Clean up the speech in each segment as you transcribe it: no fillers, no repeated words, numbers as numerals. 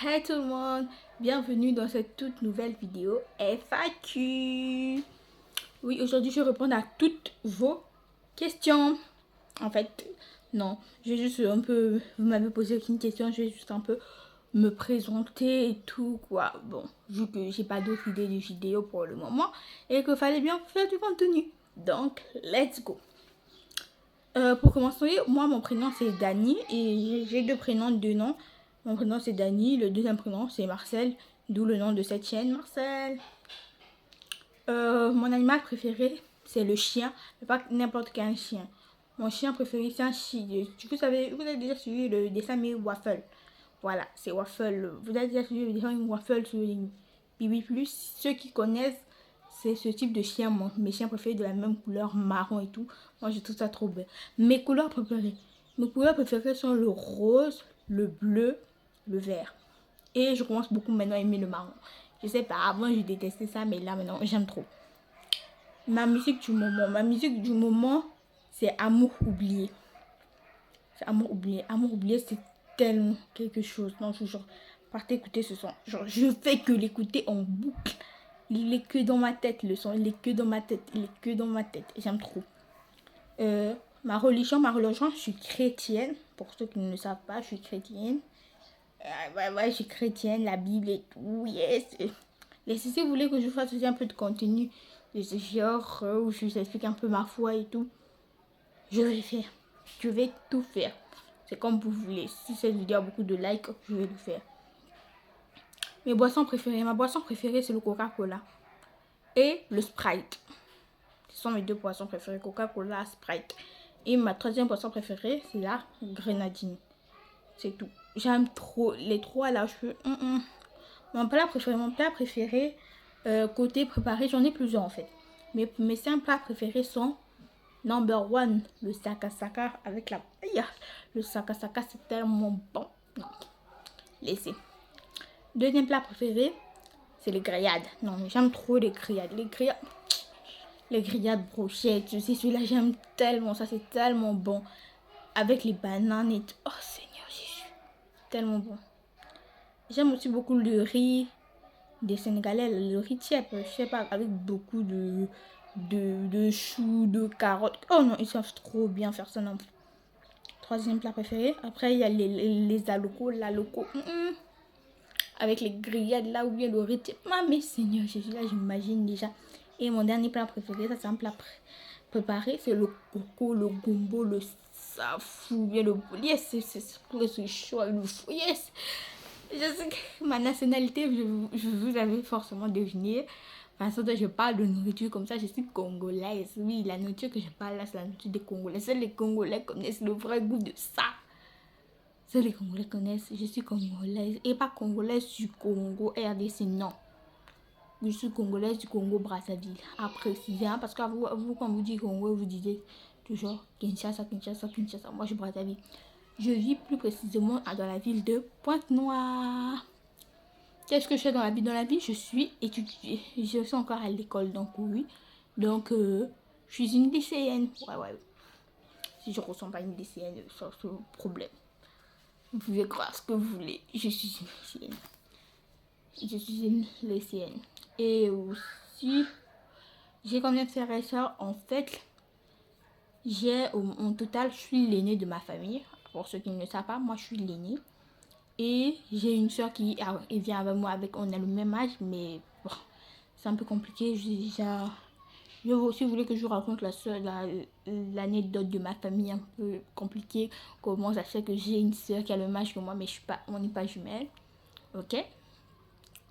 Hey tout le monde, bienvenue dans cette toute nouvelle vidéo FAQ. Oui, aujourd'hui je vais répondre à toutes vos questions. En fait, non, je vais juste un peu, vous m'avez posé une question, je vais juste un peu me présenter et tout quoi. Bon, vu que j'ai pas d'autres idées de vidéos pour le moment et qu'il fallait bien faire du contenu. Donc, let's go. Pour commencer, moi mon prénom c'est Dani et j'ai deux prénoms, deux noms. Mon prénom c'est Dani, le deuxième prénom c'est Marcel, d'où le nom de cette chaîne, Marcel. Mon animal préféré c'est le chien, mais pas n'importe quel chien. Mon chien préféré c'est un chien. Vous avez déjà suivi le dessin animé Waffle. Voilà, c'est Waffle. Vous avez déjà suivi le dessin animé Waffle sur les Bibi Plus. Ceux qui connaissent, c'est ce type de chien. Mes chiens préférés de la même couleur, marron et tout. Moi, je trouve ça trop bien. Mes couleurs préférées. Mes couleurs préférées sont le rose, le bleu, le vert. Et je commence beaucoup maintenant à aimer le marron. Je sais pas, avant je détestais ça, mais là maintenant j'aime trop. Ma musique du moment. Ma musique du moment, c'est Amour oublié. C'est Amour oublié. Amour oublié, c'est tellement quelque chose. Non, je genre, partez écouter ce son. Genre, je fais que l'écouter en boucle. Il est que dans ma tête, le son. Il est que dans ma tête. Il est que dans ma tête. J'aime trop. Ma religion, je suis chrétienne. Pour ceux qui ne le savent pas, je suis chrétienne. Ouais, je suis chrétienne, la Bible et tout. Yes. Et si vous voulez que je fasse aussi un peu de contenu de ce genre, où je vous explique un peu ma foi et tout, je vais le faire. Je vais tout faire. C'est comme vous voulez. Si cette vidéo a beaucoup de likes, je vais le faire. Mes boissons préférées. Ma boisson préférée, c'est le Coca-Cola. Et le Sprite. Ce sont mes deux boissons préférées. Coca-Cola, Sprite. Et ma troisième boisson préférée, c'est la grenadine. C'est tout. J'aime trop les trois là. Mon plat préféré, côté préparé, j'en ai plusieurs en fait. Mes 5 plats préférés sont number one, le saka avec la paille. Le saka c'est tellement bon. Non, laissez. Deuxième plat préféré, c'est les grillades. Non, j'aime trop les grillades. Les grillades brochettes, je sais, celui-là j'aime tellement, ça c'est tellement bon. Avec les bananes et tout. Oh Seigneur Jésus, tellement bon. J'aime aussi beaucoup le riz des Sénégalais, le riz tiep, je sais pas, avec beaucoup de choux, de carottes. Oh non, ils savent trop bien faire ça, non. Troisième plat préféré. Après, il y a les alocos, avec les grillades là ou bien le riz tiep. Ah, mais Seigneur Jésus, là, j'imagine déjà. Et mon dernier plat préféré, ça c'est un plat préparé, c'est le coco, le gombo, le safou, bien le yes, c'est chaud, le fou, yes. Je sais que ma nationalité, vous avez forcément deviné. Parce que je parle de nourriture comme ça, je suis congolaise. Oui, la nourriture que je parle là, c'est la nourriture des Congolais. Seuls les Congolais connaissent le vrai goût de ça. Seuls les Congolais connaissent. Je suis congolaise. Et pas congolaise du Congo, RDC, non. Je suis congolaise du Congo Brazzaville. À préciser, hein, parce que vous, quand vous dites Congo, vous disiez toujours Kinshasa. Moi, je suis Brazzaville. Je vis plus précisément dans la ville de Pointe-Noire. Qu'est-ce que je fais dans la vie? Dans la vie, je suis étudiante. Je suis encore à l'école, donc oui. Donc, je suis une lycéenne. Ouais. Si je ne ressens pas une lycéenne, c'est un problème. Vous pouvez croire ce que vous voulez. Je suis une lycéenne. Je suis une lycéenne. Et aussi, j'ai combien de frères et sœurs? En fait, en total, je suis l'aînée de ma famille. Pour ceux qui ne le savent pas, moi, je suis l'aînée. Et j'ai une soeur qui vient avec moi, on a le même âge, mais bon, c'est un peu compliqué. Je aussi voulais que je vous raconte l'anecdote de ma famille un peu compliquée. Comment ça fait que j'ai une soeur qui a le même âge que moi, mais on n'est pas jumelles. Ok?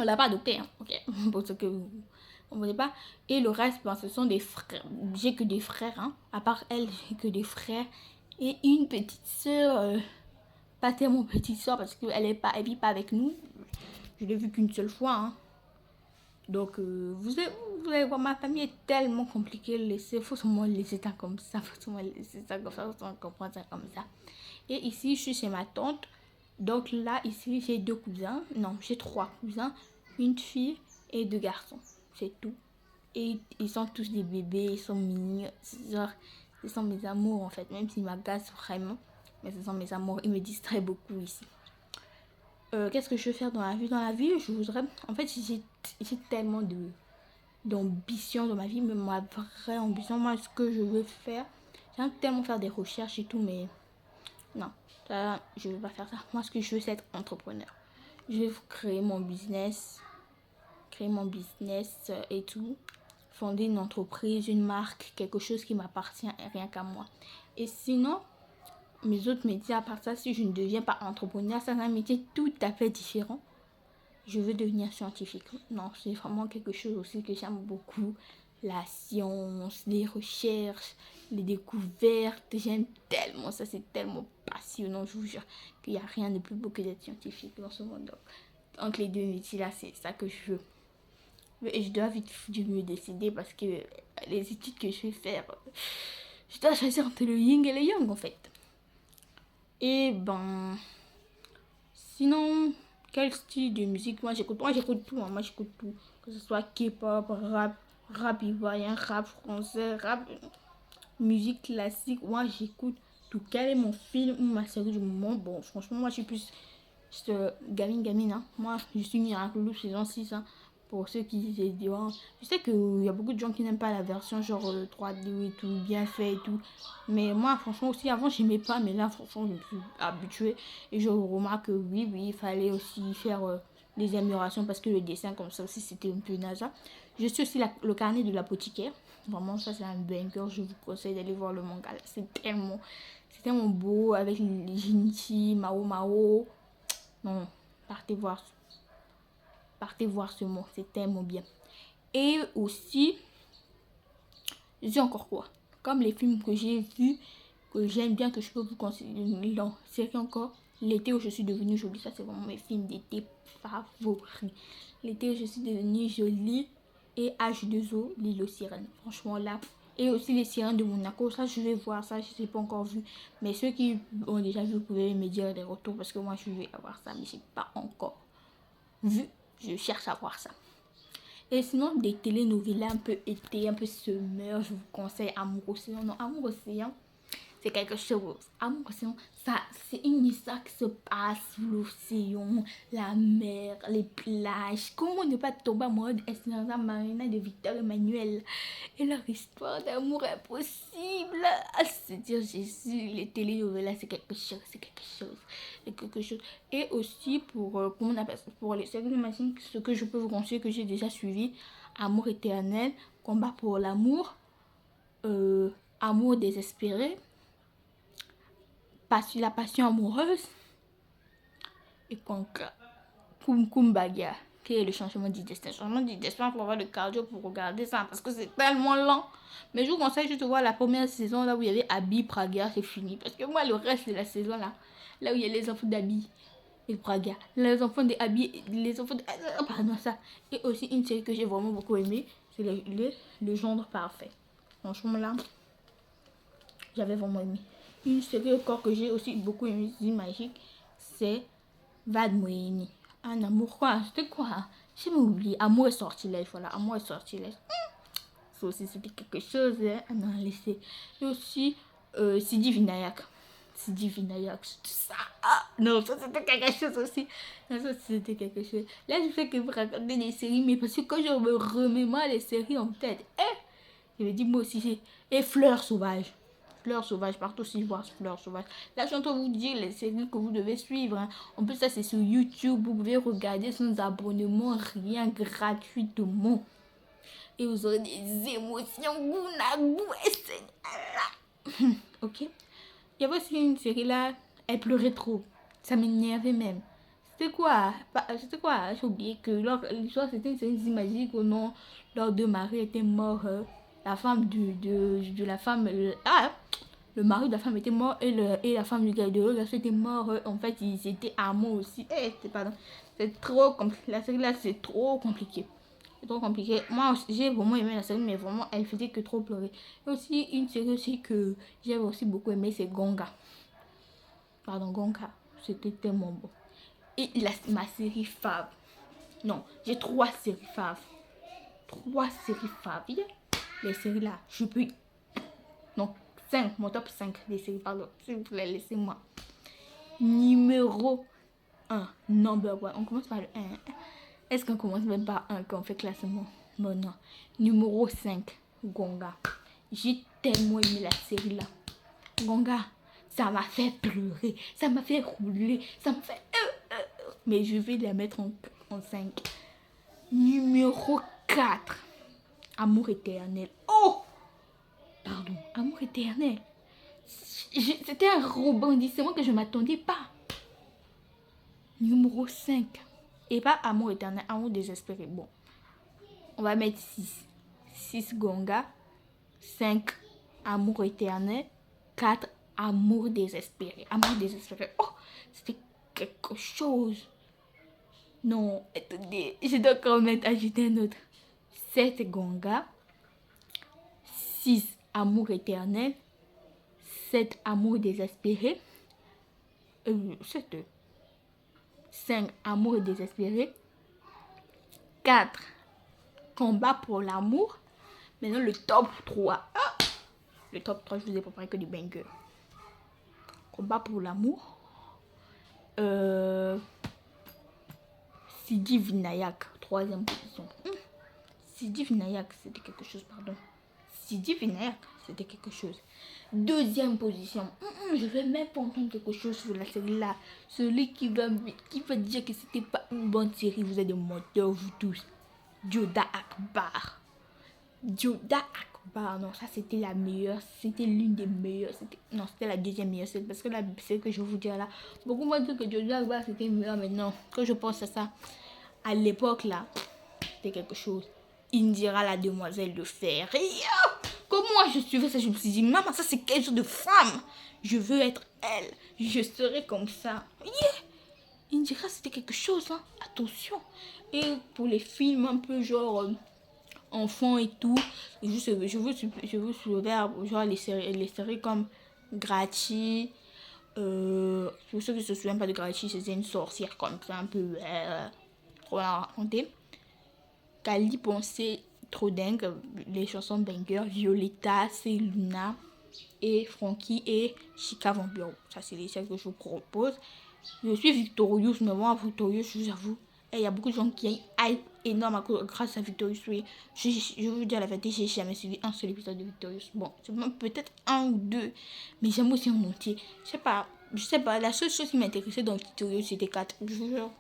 On l'a pas adopté, hein, ok? Pour ce que vous ne comprenez pas. Et le reste, ben, ce sont des frères. J'ai que des frères, hein. À part elle, j'ai que des frères. Et une petite soeur. Pas tellement petite soeur parce qu'elle vit pas avec nous. Je l'ai vue qu'une seule fois. Hein. Donc, vous allez voir, ma famille est tellement compliquée. Il faut seulement laisser ça comme ça. Faut seulement laisser ça comme ça. Faut seulement comprendre ça comme ça. Et ici, je suis chez ma tante. Donc là, ici, j'ai 2 cousins. Non, j'ai 3 cousins. Une fille et 2 garçons. C'est tout. Et ils sont tous des bébés. Ils sont mignons. Genre, ce sont mes amours en fait. Même s'ils m'agacent vraiment. Mais ce sont mes amours. Ils me distraient beaucoup ici. Qu'est-ce que je veux faire dans la vie? Dans la vie, je voudrais... En fait, j'ai tellement d'ambition dans ma vie, mais ma vraie ambition, moi, ce que je veux faire, j'aime tellement faire des recherches et tout, mais non, ça, je ne veux pas faire ça. Moi, ce que je veux, c'est être entrepreneur. Je veux créer mon business et tout, fonder une entreprise, une marque, quelque chose qui m'appartient et rien qu'à moi. Et sinon, mes autres métiers, à part ça, si je ne deviens pas entrepreneur, c'est un métier tout à fait différent. Je veux devenir scientifique. Non, c'est vraiment quelque chose aussi que j'aime beaucoup. La science, les recherches, les découvertes. J'aime tellement ça, c'est tellement passionnant, je vous jure, qu'il n'y a rien de plus beau que d'être scientifique dans ce monde. Donc, entre les deux métiers là, c'est ça que je veux. Et je dois vite me décider parce que les études que je vais faire, je dois choisir entre le yin et le yang en fait. Et ben, sinon, quel style de musique moi j'écoute tout, hein. Moi j'écoute tout. Que ce soit K-pop, rap ivoirien, rap français, rap, musique classique. Moi j'écoute tout. Quel est mon film ou ma série du moment? Bon, franchement, moi je suis plus gamine, hein. Moi je suis Miraculous saison 6, hein. Pour ceux qui disent, je sais qu'il y a beaucoup de gens qui n'aiment pas la version genre 3D et tout, bien fait et tout. Mais moi, franchement, aussi, avant, j'aimais pas, mais là, franchement, je me suis habituée. Et je remarque que oui, il fallait aussi faire des améliorations parce que le dessin, comme ça aussi, c'était un peu naza. Je suis aussi le carnet de l'apothicaire. Vraiment, ça, c'est un banger. Je vous conseille d'aller voir le manga. C'est tellement beau avec les Jinichi, Mao Mao. Non, partez voir Partez voir ce mot, c'est tellement bien. Et aussi, je dis encore quoi? Comme les films que j'ai vus, que j'aime bien, que je peux vous conseiller dans série encore, L'été où je suis devenue jolie, ça c'est vraiment mes films d'été favoris. L'été où je suis devenue jolie et H2O, l'île aux sirènes. Franchement là. Et aussi les sirènes de Monaco, ça je vais voir ça, je ne sais pas encore vu. Mais ceux qui ont déjà vu, vous pouvez me dire des retours parce que moi je vais avoir ça, mais je n'ai pas encore vu. Je cherche à voir ça. Et sinon, des télénovelas un peu été, un peu summer, je vous conseille Amour Océan. Non, Amour Océan, c'est quelque chose. Amour Océan, ça, c'est une histoire qui se passe sous l'océan, la mer, les plages. Comment ne pas tomber en mode Esperanza Marina de Victor Emmanuel et leur histoire d'amour impossible. Ah, c'est dire Jésus, les télénovelas, c'est quelque chose, c'est quelque chose, c'est quelque chose. Et aussi comment on appelle ça, pour les séries de machines, ce que je peux vous conseiller que j'ai déjà suivi, Amour éternel, Combat pour l'amour, Amour désespéré, La passion amoureuse et Kumbaga, qui est le changement d'identité. Le changement d'identité, il faut avoir le cardio pour regarder ça parce que c'est tellement lent. Mais je vous conseille juste de voir la première saison là où il y avait Abby Praga, c'est fini. Parce que moi, le reste de la saison là où il y a les enfants d'Abby et Praga, les enfants d'Abby, les enfants de... Pardon, ça. Et aussi une série que j'ai vraiment beaucoup aimé, c'est le genre parfait. Franchement là, j'avais vraiment aimé. Une série encore que j'ai aussi beaucoup aimé, magique, c'est Vadmoini. Un amour quoi? C'était quoi? J'ai oublié. Amour et sortilège, voilà. Amour et sortilège. Ça aussi, c'était quelque chose. Hein? Ah non, laissez. Et aussi, Sidi Vinayak. Sidi Vinayak, ça. Ah, non, ça c'était quelque chose aussi. Non, ça c'était quelque chose. Là, je fais que vous racontez des séries, mais parce que quand je me remémore les séries en tête, je me dis, moi aussi, et Fleurs sauvages. Fleurs sauvages, partout aussi voir Fleurs sauvages. Là, je suis en train de vous dire les séries que vous devez suivre. Hein. En plus, ça, c'est sur YouTube. Vous pouvez regarder sans abonnement, rien gratuitement. Et vous aurez des émotions. Ok. Il y avait aussi une série là, elle pleurait trop. Ça m'énervait même. C'était quoi? J'ai oublié que l'histoire c'était une série magique où non, leurs deux maris étaient morts. La femme de la femme. Le mari de la femme était mort et la femme du gars de l'autre était mort. En fait, ils étaient amants aussi. C'est trop compliqué. La série là, c'est trop compliqué. C'est trop compliqué. Moi, j'ai vraiment aimé la série, mais vraiment, elle faisait que trop pleurer. Et aussi, une série aussi que j'ai aussi beaucoup aimé, c'est Gonga. Pardon, Gonga. C'était tellement bon. Et ma série fave. Non, j'ai 3 séries fave. 3 séries fave. Les séries là, je peux... Non, 5, mon top 5 des séries, pardon. S'il vous plaît, laissez-moi. Numéro 1. Number 1. On commence par le 1. Est-ce qu'on commence même par 1 quand on fait classement? Non, non. Numéro 5. Gonga. J'ai tellement aimé la série là. Gonga, ça m'a fait pleurer. Ça m'a fait rouler. Ça m'a fait... Mais je vais la mettre en 5. Numéro 4. Amour éternel. Oh! Pardon. Amour éternel. C'était un rebondissement que je ne m'attendais pas. Numéro 5. Et pas amour éternel, amour désespéré. Bon. On va mettre 6. 6 Gonga. 5 amour éternel. 4 amour désespéré. Amour désespéré. Oh! C'était quelque chose. Non, attendez. Je dois encore ajouter un autre. 7 Gonga. 6 amour éternel. 7 amour désespéré. 7. 5 amour désespéré. 4 combat pour l'amour. Maintenant le top 3. Le top 3, je vous ai préparé que du banger. Combat pour l'amour. Sidi Vinayak, 3e position. Sidi Vinayak, c'était quelque chose, pardon. Sidi Vinayak, c'était quelque chose. 2e position. Je vais même pas entendre quelque chose sur la série là. Celui qui va dire que c'était pas une bonne série, vous êtes des menteurs, vous tous. Joda Akbar. Joda Akbar, non, ça c'était la meilleure. C'était l'une des meilleures. Non, c'était la 2e meilleure. C'est parce que la série que je vais vous dire là, beaucoup m'ont dit que Joda Akbar c'était meilleur, mais non. Quand je pense à ça, à l'époque là, c'était quelque chose. Indira la demoiselle de fer. Comme moi je suivais ça, je me suis dit, maman, ça c'est quelque chose de femme. Je veux être elle. Je serai comme ça. Indira, c'était quelque chose, hein. Attention. Et pour les films un peu genre enfants et tout, je veux soulever genre les séries comme Grachi. Pour ceux qui ne se souviennent pas de Grachi, c'était une sorcière comme ça, un peu trop bien racontée. Kali Pensée, trop dingue, les chansons banger, Violetta, Seluna et Frankie et Chica Vampiro. Ça c'est les séries que je vous propose. Je suis Victorious, mais moi Victorious, je vous avoue, il y a beaucoup de gens qui hype énorme grâce à Victorious. Oui. Je vais vous dire la vérité, j'ai jamais suivi un seul épisode de Victorious. Bon, c'est peut-être 1 ou 2, mais j'aime aussi en entier. Je sais pas, la seule chose qui m'intéressait dans Victorious, c'était 4. Je vous jure,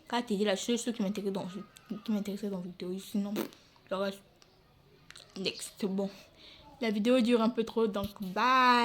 4 était la seule chose qui m'intéressait dans Victorious. Sinon, le reste, next. Bon, la vidéo dure un peu trop, donc bye.